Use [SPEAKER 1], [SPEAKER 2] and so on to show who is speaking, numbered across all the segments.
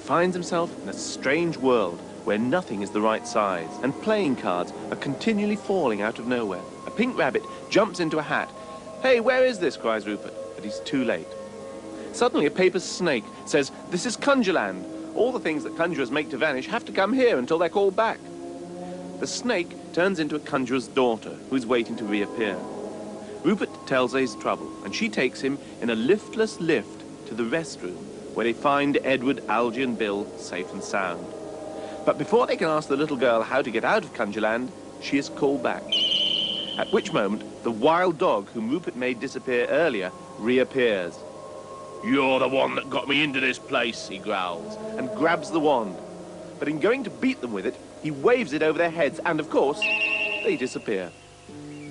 [SPEAKER 1] finds himself in a strange world where nothing is the right size and playing cards are continually falling out of nowhere. A pink rabbit jumps into a hat. "Hey, where is this?" cries Rupert, but he's too late. Suddenly a paper snake says, "This is Conjureland. All the things that conjurers make to vanish have to come here until they're called back." The snake turns into a conjurer's daughter who's waiting to reappear. Rupert tells her his trouble, and she takes him in a liftless lift to the restroom, where they find Edward, Algy and Bill safe and sound. But before they can ask the little girl how to get out of Conjureland, she is called back. At which moment, the wild dog whom Rupert made disappear earlier reappears. "You're the one that got me into this place," he growls, and grabs the wand. But in going to beat them with it, he waves it over their heads, and of course, they disappear.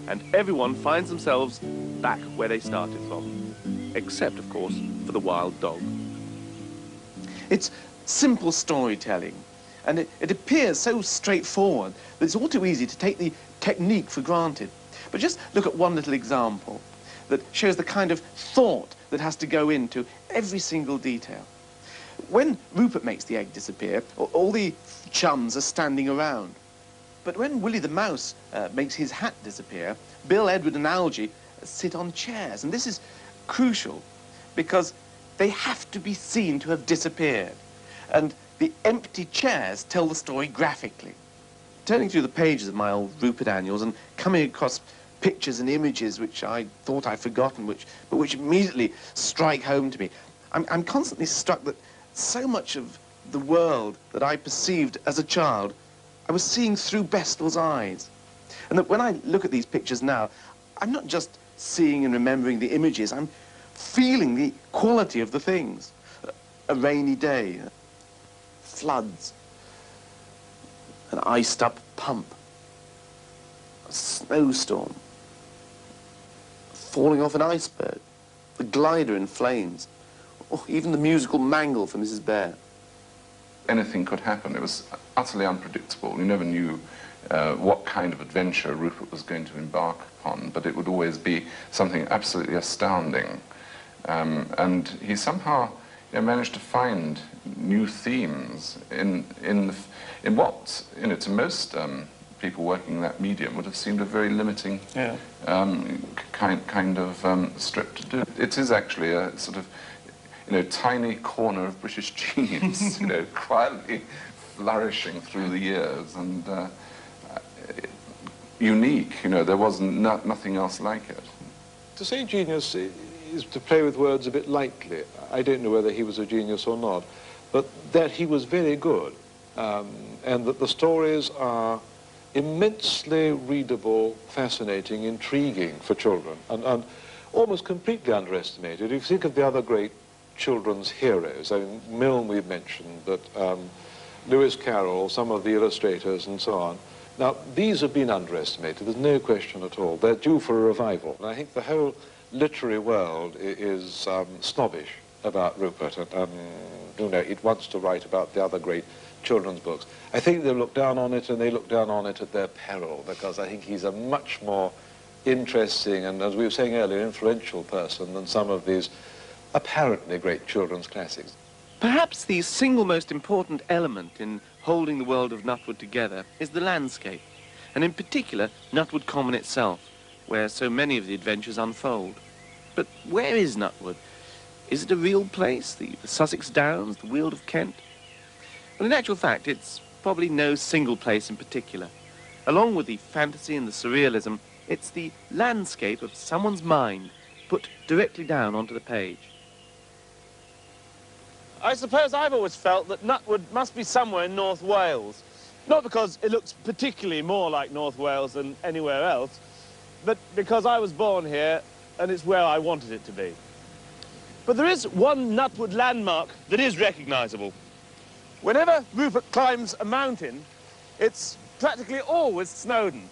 [SPEAKER 1] And everyone finds themselves back where they started from. Except, of course, for the wild dog. It's simple storytelling, and it appears so straightforward that it's all too easy to take the technique for granted. But just look at one little example that shows the kind of thought that has to go into every single detail. When Rupert makes the egg disappear, all the chums are standing around. But when Willie the Mouse makes his hat disappear, Bill, Edward and Algy sit on chairs. And this is crucial because they have to be seen to have disappeared. And the empty chairs tell the story graphically. Turning through the pages of my old Rupert annuals and coming across pictures and images which I thought I'd forgotten, but which immediately strike home to me, I'm constantly struck that so much of the world that I perceived as a child, I was seeing through Bestall's eyes. And that when I look at these pictures now, I'm not just seeing and remembering the images, I'm feeling the quality of the things. A rainy day, floods, an iced-up pump, a snowstorm, falling off an iceberg, the glider in flames, or even the musical mangle for Mrs. Bear.
[SPEAKER 2] Anything could happen. It was utterly unpredictable. You never knew what kind of adventure Rupert was going to embark upon, but it would always be something absolutely astounding. And he somehow managed to find new themes in what, to most people working in that medium would have seemed a very limiting kind of strip to do. It is actually a sort of tiny corner of British genius, quietly flourishing through the years and unique. There was nothing else like it.
[SPEAKER 3] To say genius is to play with words a bit lightly. I don't know whether he was a genius or not, but that he was very good, and that the stories are immensely readable, fascinating, intriguing for children, and almost completely underestimated. If you think of the other great children's heroes, I mean, Milne we've mentioned, but Lewis Carroll, some of the illustrators and so on. Now, these have been underestimated, there's no question at all. They're due for a revival. And I think the whole literary world is snobbish about Rupert, and it wants to write about the other great children's books. I think they look down on it, and they look down on it at their peril, because I think he's a much more interesting and, as we were saying earlier, influential person than some of these apparently great children's classics.
[SPEAKER 1] Perhaps the single most important element in holding the world of Nutwood together is the landscape, and in particular Nutwood Common itself, where so many of the adventures unfold. But where is Nutwood? Is it a real place, the Sussex Downs, the Weald of Kent? Well, in actual fact, it's probably no single place in particular. Along with the fantasy and the surrealism, it's the landscape of someone's mind put directly down onto the page. I suppose I've always felt that Nutwood must be somewhere in North Wales. Not because it looks particularly more like North Wales than anywhere else, but because I was born here and it's where I wanted it to be. But there is one Nutwood landmark that is recognisable. Whenever Rupert climbs a mountain, it's practically always Snowdon.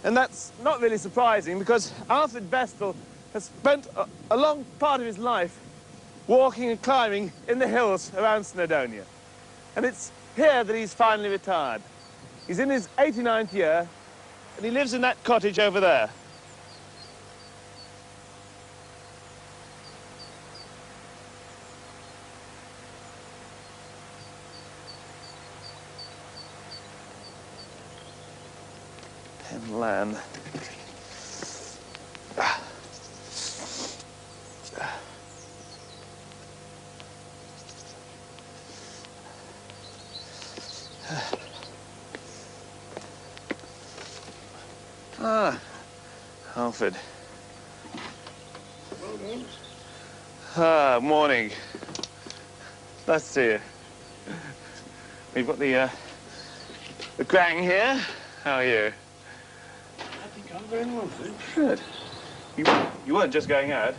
[SPEAKER 1] And that's not really surprising because Alfred Bestall has spent a long part of his life walking and climbing in the hills around Snowdonia. And it's here that he's finally retired. He's in his 89th year, and he lives in that cottage over there. and land. Ah, Alfred.
[SPEAKER 4] Well done.
[SPEAKER 1] Ah, morning. Nice to see you. We've got the gang here. How are you?
[SPEAKER 4] I think I'm very well, thanks.
[SPEAKER 1] Good. You weren't just going out?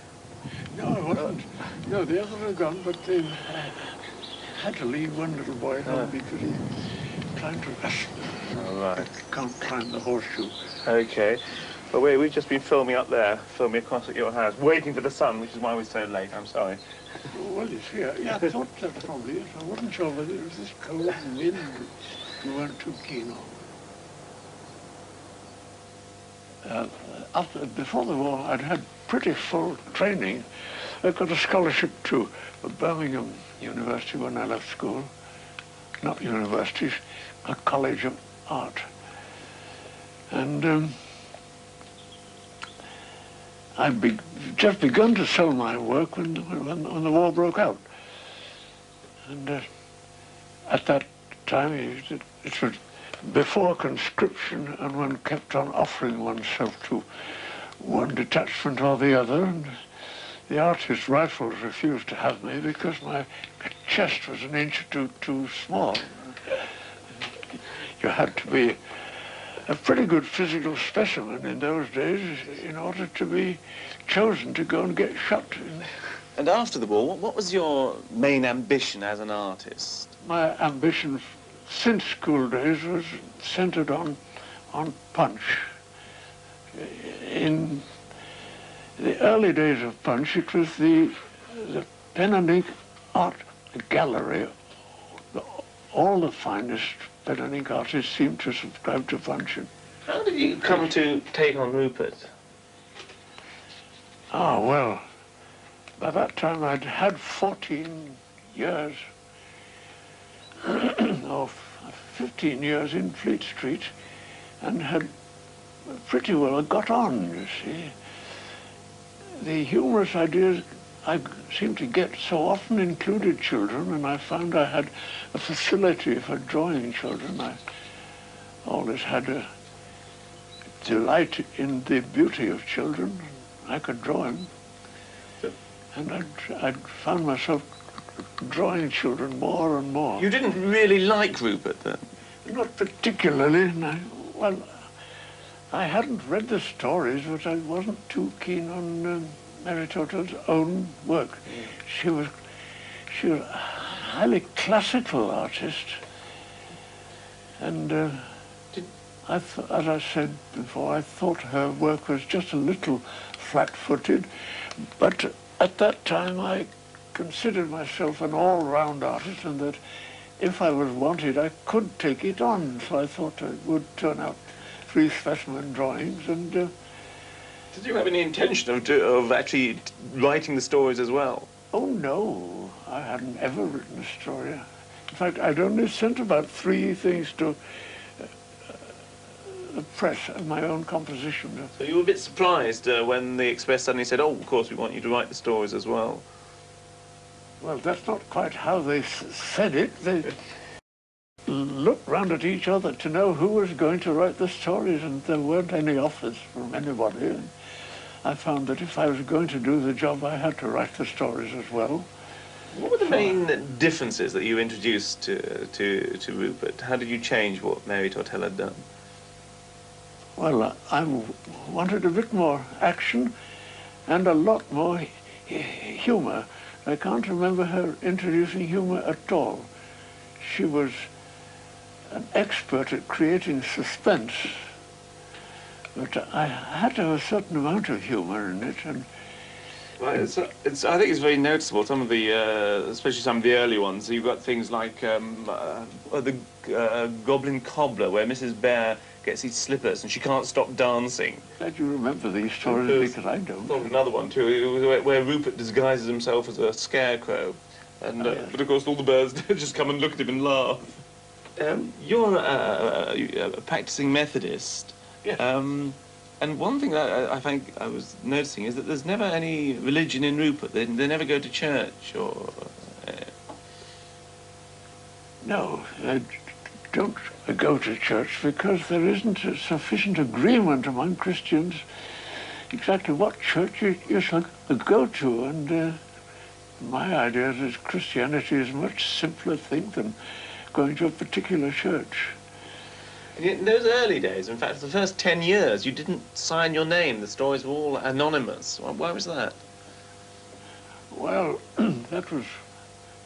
[SPEAKER 4] No, I wasn't. No, the others are gone, but they had to leave one little boy home because he climbed a
[SPEAKER 1] All right.
[SPEAKER 4] can't climb the horseshoe.
[SPEAKER 1] Okay. But we've just been filming up there, filming across at your house, waiting for the sun, which is why we're so late. I'm sorry.
[SPEAKER 4] Oh, well, you see, yeah, I thought that probably is. I wasn't sure whether it was this cold and wind you weren't too keen on. Before the war, I'd had pretty full training. I got a scholarship to Birmingham University when I left school. Not universities, a college of art. And I'd just begun to sell my work when the war broke out. And at that time, it was before conscription, and one kept on offering oneself to one detachment or the other. And the artist rifles refused to have me because my chest was an inch or two too small. You had to be a pretty good physical specimen in those days in order to be chosen to go and get shot.
[SPEAKER 1] And after the war, what was your main ambition as an artist?
[SPEAKER 4] My ambition since school days was centered on Punch. In the early days of Punch, it was the pen and ink art gallery. All the finest pen and ink artists seemed to subscribe to Punch.
[SPEAKER 1] How did you come to take on Rupert?
[SPEAKER 4] Ah, well, by that time I'd had 14 years, or 15 years in Fleet Street, and had pretty well got on, you see. The humorous ideas I seemed to get so often included children, and I found I had a facility for drawing children. I always had a delight in the beauty of children. I could draw them. And I'd found myself drawing children more and more.
[SPEAKER 1] You didn't really like Rupert, then?
[SPEAKER 4] Not particularly. And I hadn't read the stories, but I wasn't too keen on Mary Total's own work. She was a highly classical artist, and as I said before, I thought her work was just a little flat-footed, but at that time I considered myself an all-round artist, and that if I was wanted, I could take it on. So I thought I would turn out 3 specimen drawings, and
[SPEAKER 1] did you have any intention of actually writing the stories as well?
[SPEAKER 4] oh no, I hadn't ever written a story. In fact, I'd only sent about 3 things to the press of my own composition.
[SPEAKER 1] So you were a bit surprised when the Express suddenly said, oh, of course, we want you to write the stories as well.
[SPEAKER 4] Well, that's not quite how they said it. They looked round at each other to know who was going to write the stories, and there weren't any offers from anybody. And I found that if I was going to do the job, I had to write the stories as well.
[SPEAKER 1] What were the main differences that you introduced to Rupert? How did you change what Mary Tortel had done?
[SPEAKER 4] Well, I wanted a bit more action and a lot more humor. I can't remember her introducing humor at all. She was an expert at creating suspense, but I had to have a certain amount of humor in it. And
[SPEAKER 1] well, I think it's very noticeable. Some of the, especially some of the early ones, you've got things like the Goblin Cobbler, where Mrs. Bear gets these slippers and she can't stop dancing.
[SPEAKER 4] Glad you remember these stories, because I don't.
[SPEAKER 1] Another one too, where Rupert disguises himself as a scarecrow, and
[SPEAKER 4] yes.
[SPEAKER 1] but of course all the birds just come and look at him and laugh. You're a practicing Methodist.
[SPEAKER 4] Yes.
[SPEAKER 1] And one thing that I think I was noticing is that there's never any religion in Rupert. They never go to church or...
[SPEAKER 4] No, I don't go to church because there isn't a sufficient agreement among Christians exactly what church you should go to. And my idea is Christianity is a much simpler thing than going to a particular church.
[SPEAKER 1] In those early days, in fact, the first 10 years, you didn't sign your name. The stories were all anonymous. Why was that?
[SPEAKER 4] Well, that was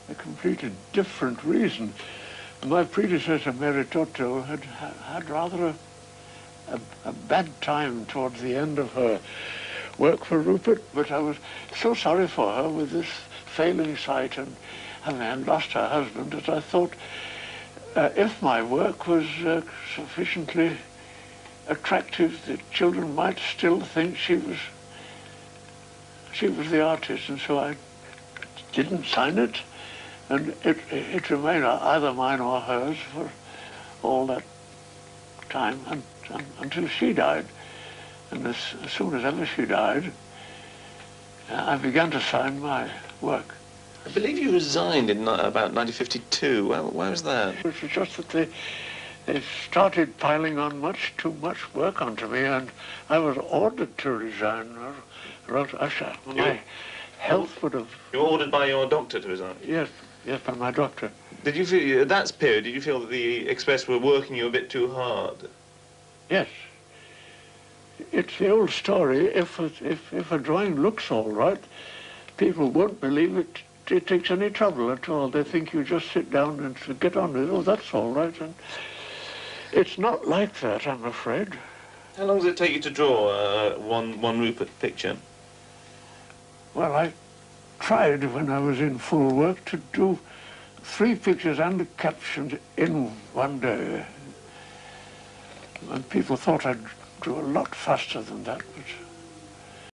[SPEAKER 4] a completely different reason. My predecessor, Mary Toto, had rather a bad time towards the end of her work for Rupert, but I was so sorry for her with this failing sight and having lost her husband that I thought if my work was sufficiently attractive, the children might still think she was the artist, and so I didn't sign it, and it remained either mine or hers for all that time until she died. And as soon as ever she died, I began to sign my work.
[SPEAKER 1] I believe you resigned in about 1952. Well, why was that?
[SPEAKER 4] It was just that they started piling on much too much work onto me, and I was ordered to resign. My health would have...
[SPEAKER 1] You were ordered by your doctor to resign?
[SPEAKER 4] Yes, by my doctor.
[SPEAKER 1] Did you feel, at that period, did you feel that the Express were working you a bit too hard?
[SPEAKER 4] Yes. It's the old story. If a drawing looks all right, people won't believe it takes any trouble at all. They think you just sit down and get on with it. Oh, that's all right. And it's not like that, I'm afraid.
[SPEAKER 1] How long does it take you to draw one Rupert picture?
[SPEAKER 4] Well, I tried when I was in full work to do 3 pictures and a caption in one day. And people thought I'd do a lot faster than that, but